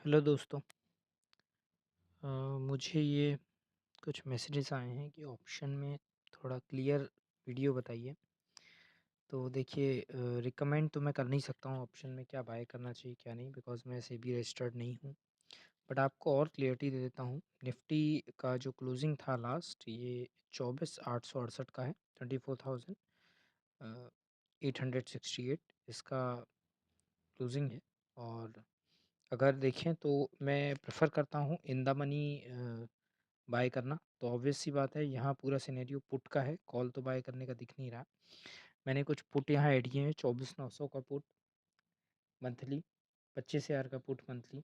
Hello दोस्तों। मुझे ये कुछ मैसेजेस आए हैं कि ऑप्शन में थोड़ा क्लियर वीडियो बताइए। तो देखिए, रिकमेंड तो मैं कर नहीं सकता हूँ ऑप्शन में क्या बाय करना चाहिए क्या नहीं, बिकॉज़ मैं सेबी रजिस्टर्ड नहीं हूँ। बट आपको और क्लियरिटी दे देता हूँ। निफ्टी का जो क्लोजिंग था लास्ट, ये 24,868 का है, 24,868 इसका क्लोजिंग है। और अगर देखें तो मैं प्रेफ़र करता हूँ इन द मनी बाय करना। तो ऑब्वियस सी बात है, यहाँ पूरा सिनेरियो पुट का है, कॉल तो बाय करने का दिख नहीं रहा। मैंने कुछ पुट यहाँ ऐड किए हैं, 24,900 का पुट मंथली, 25,000 का पुट मंथली।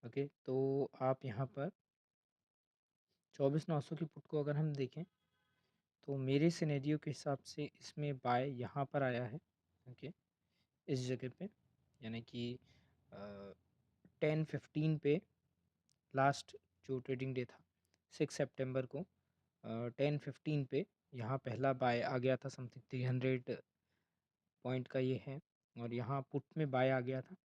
ओके, तो आप यहाँ पर 24,900 की पुट को अगर हम देखें तो मेरे सिनेरियो के हिसाब से इसमें बाय यहाँ पर आया है। ओके, इस जगह पे, यानी कि 10:15 पे लास्ट जो ट्रेडिंग डे था 6 सितंबर को 10:15 पे यहाँ पहला बाय आ गया था, समथिंग 300 पॉइंट का ये है। और यहाँ पुट में बाय आ गया था।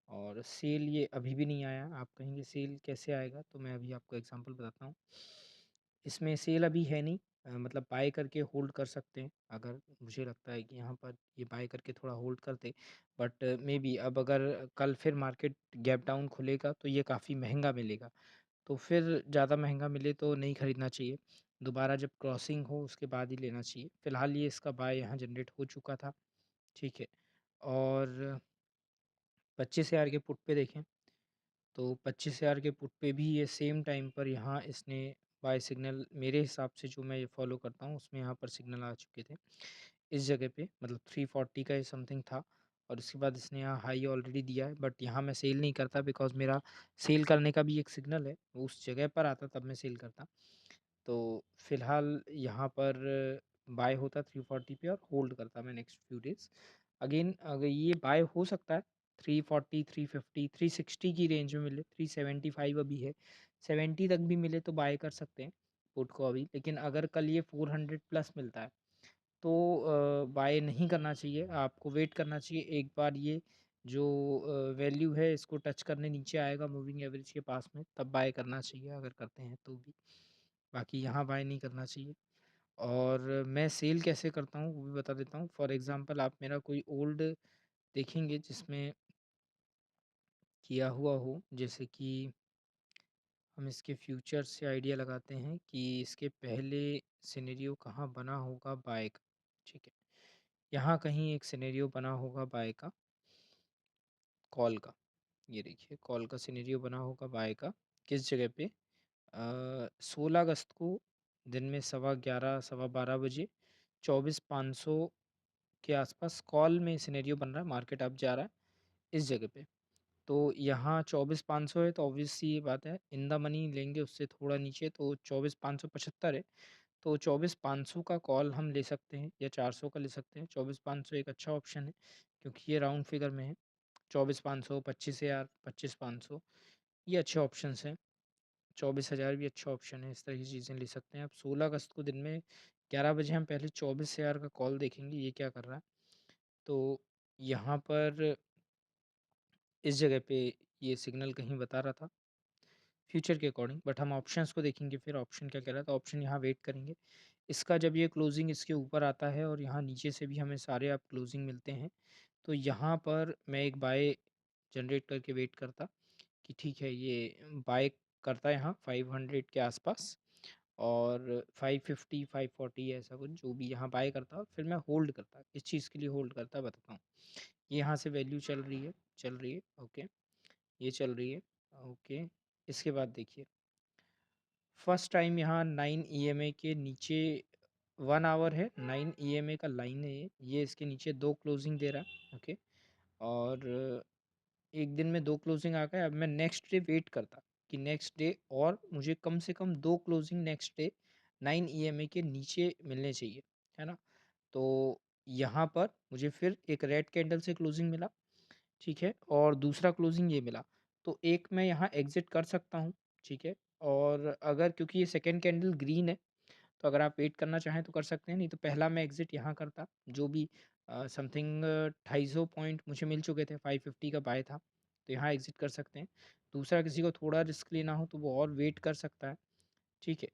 और सेल ये अभी भी नहीं आया। आप कहेंगे सेल कैसे आएगा, तो मैं अभी आपको एग्जांपल बताता हूँ। इसमें सेल अभी है नहीं, मतलब बाय करके होल्ड कर सकते हैं। अगर मुझे लगता है कि यहाँ पर ये बाय करके थोड़ा होल्ड करते, बट मे बी अब अगर कल फिर मार्केट गैप डाउन खुलेगा तो ये काफ़ी महंगा मिलेगा। तो फिर ज़्यादा महंगा मिले तो नहीं खरीदना चाहिए। दोबारा जब क्रॉसिंग हो उसके बाद ही लेना चाहिए। फ़िलहाल ये इसका बाय यहाँ जनरेट हो चुका था, ठीक है। और 25,000 के पुट पे देखें तो 25,000 के पुट पे भी ये सेम टाइम पर यहाँ इसने बाय सिग्नल, मेरे हिसाब से जो मैं ये फॉलो करता हूँ उसमें यहाँ पर सिग्नल आ चुके थे इस जगह पे, मतलब 340 का ये समथिंग था। और उसके बाद इसने यहाँ हाई ऑलरेडी दिया है, बट यहाँ मैं सेल नहीं करता बिकॉज मेरा सेल करने का भी एक सिग्नल है, वो उस जगह पर आता तब मैं सेल करता। तो फिलहाल यहाँ पर बाय होता 340 पे और होल्ड करता मैं नेक्स्ट फ्यू डेज। अगेन अगर ये बाय हो सकता है 340, 350, 360 की रेंज में मिले, 375 अभी है, 70 तक भी मिले तो बाय कर सकते हैं पुट को अभी। लेकिन अगर कल ये 400 प्लस मिलता है तो बाय नहीं करना चाहिए, आपको वेट करना चाहिए। एक बार ये जो वैल्यू है इसको टच करने नीचे आएगा मूविंग एवरेज के पास में, तब बाय करना चाहिए अगर करते हैं तो भी। बाकी यहाँ बाय नहीं करना चाहिए। और मैं सेल कैसे करता हूँ वो भी बता देता हूँ। फॉर एग्ज़ाम्पल आप मेरा कोई ओल्ड देखेंगे जिसमें किया हुआ हो, जैसे कि हम इसके फ्यूचर से आइडिया लगाते हैं कि इसके पहले सिनेरियो कहाँ बना होगा बाय का, ठीक है। यहाँ कहीं एक सिनेरियो बना होगा बाय का, कॉल का। ये देखिए कॉल का सिनेरियो बना होगा बाय का, किस जगह पे, 16 अगस्त को दिन में 11:15 12:15 24,500 के आसपास कॉल में सिनेरियो बन रहा है, मार्केट अप जा रहा है इस जगह पे। तो यहाँ 24,500 है, तो ऑब्वियस सी ये बात है इन द मनी लेंगे उससे थोड़ा नीचे, तो 24,575 है। तो 24,500 का कॉल हम ले सकते हैं या 400 का ले सकते हैं। 24,500 एक अच्छा ऑप्शन है क्योंकि ये राउंड फिगर में है। 24,500, 25,000, 25,500 ये अच्छे ऑप्शंस हैं। 24,000 भी अच्छा ऑप्शन है, इस तरह की चीज़ें ले सकते हैं। अब 16 अगस्त को दिन में 11 बजे हम पहले 24,000 का कॉल देखेंगे, ये क्या कर रहा है। तो यहाँ पर इस जगह पे ये सिग्नल कहीं बता रहा था फ्यूचर के अकॉर्डिंग, बट हम ऑप्शंस को देखेंगे फिर ऑप्शन क्या कह रहा है। तो ऑप्शन यहाँ वेट करेंगे, इसका जब ये क्लोजिंग इसके ऊपर आता है और यहाँ नीचे से भी हमें सारे आप क्लोजिंग मिलते हैं, तो यहाँ पर मैं एक बाय जनरेट करके वेट करता कि ठीक है ये बाय करता है यहाँ 500 के आसपास, और 550 540 ऐसा कुछ जो भी यहाँ बाय करता, फिर मैं होल्ड करता। इस चीज़ के लिए होल्ड करता बताता हूँ। ये यहाँ से वैल्यू चल रही है, चल रही है, ओके, ये चल रही है, ओके। इसके बाद देखिए फर्स्ट टाइम यहाँ 9 ईएमए के नीचे 1 आवर है, 9 ईएमए का लाइन है ये इसके नीचे 2 क्लोजिंग दे रहा है, ओके। और एक दिन में 2 क्लोजिंग आ गए। अब मैं नेक्स्ट डे वेट करता कि नेक्स्ट डे और मुझे कम से कम 2 क्लोजिंग नेक्स्ट डे 9 ईएमए के नीचे मिलने चाहिए, है ना। तो यहाँ पर मुझे फिर एक रेड कैंडल से क्लोजिंग मिला, ठीक है, और दूसरा क्लोजिंग ये मिला। तो एक मैं यहाँ एग्ज़िट कर सकता हूँ, ठीक है। और अगर क्योंकि ये सेकंड कैंडल ग्रीन है, तो अगर आप वेट करना चाहें तो कर सकते हैं, नहीं तो पहला मैं एग्ज़िट यहाँ करता। जो भी समथिंग 250 पॉइंट मुझे मिल चुके थे, 550 का बाय था, तो यहाँ एग्ज़िट कर सकते हैं। दूसरा किसी को थोड़ा रिस्क लेना हो तो वो और वेट कर सकता है, ठीक है?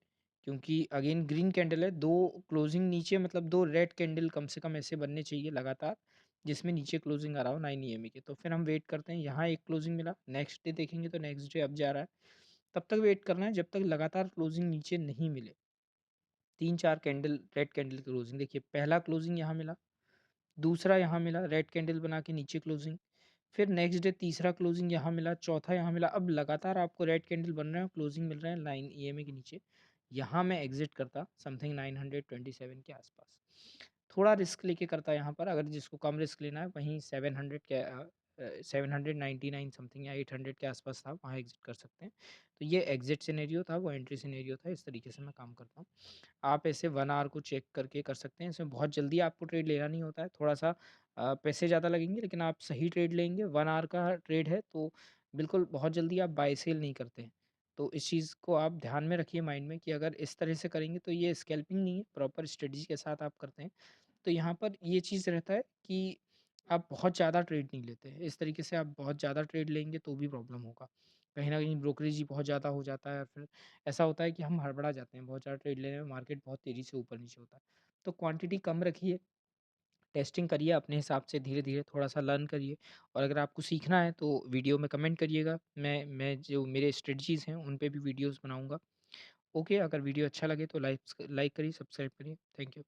क्योंकि अगेन ग्रीन कैंडल है, 2 क्लोजिंग नीचे मतलब 2 रेड कैंडल कम से कम ऐसे बनने चाहिए लगातार, जिसमें नीचे क्लोजिंग आ रहा हो 9 ईएमए के। तो फिर हम वेट करते हैं, यहाँ एक क्लोजिंग मिला, नेक्स्ट डे देखेंगे तो नेक्स्ट डे अप जा रहा है। तब तक वेट करना है जब तक लगातार क्लोजिंग नीचे नहीं मिले। 3-4 कैंडल रेड कैंडल की क्लोजिंग देखिए, पहला क्लोजिंग यहाँ मिला, दूसरा यहाँ मिला रेड कैंडल बना के नीचे क्लोजिंग, फिर नेक्स्ट डे तीसरा क्लोजिंग यहाँ मिला, चौथा यहाँ मिला। अब लगातार आपको रेड कैंडल बन रहे हैं, क्लोजिंग मिल रहे हैं 9 ईएमए के नीचे। यहाँ मैं एग्जिट करता समथिंग 927 के आसपास। थोड़ा रिस्क लेके करता यहाँ पर, अगर जिसको कम रिस्क लेना है वहीं 700 के 799 समथिंग या 800 के आसपास था, वहाँ एग्जिट कर सकते हैं। तो ये एग्जिट सिनेरियो था, वो एंट्री सिनेरियो था। इस तरीके से मैं काम करता हूँ। आप ऐसे 1 आवर को चेक करके कर सकते हैं। इसमें बहुत जल्दी आपको ट्रेड लेना नहीं होता है, थोड़ा-सा पैसे ज़्यादा लगेंगे लेकिन आप सही ट्रेड लेंगे। 1 आवर का ट्रेड है तो बिल्कुल बहुत जल्दी आप बाय सेल नहीं करते हैं। तो इस चीज़ को आप ध्यान में रखिए माइंड में कि अगर इस तरह से करेंगे तो ये स्कैल्पिंग नहीं है, प्रॉपर स्ट्रेटजी के साथ आप करते हैं। तो यहाँ पर ये चीज़ रहता है कि आप बहुत ज़्यादा ट्रेड नहीं लेते हैं। इस तरीके से आप बहुत ज़्यादा ट्रेड लेंगे तो भी प्रॉब्लम होगा। कहीं न कहीं ब्रोकरेज ही बहुत ज़्यादा हो जाता है, फिर ऐसा होता है कि हम हड़बड़ा जाते हैं, बहुत ज़्यादा ट्रेड लेने में मार्केट बहुत तेज़ी से ऊपर-नीचे होता है। तो क्वांटिटी कम रखिए, टेस्टिंग करिए अपने हिसाब से धीरे-धीरे थोड़ा-सा लर्न करिए और अगर आपको सीखना है तो वीडियो में कमेंट करिएगा। मैं जो मेरे स्ट्रेटजीज़ हैं उन पे भी वीडियोज़ बनाऊँगा। ओके, अगर वीडियो अच्छा लगे तो लाइक करिए, सब्सक्राइब करिए। Thank you.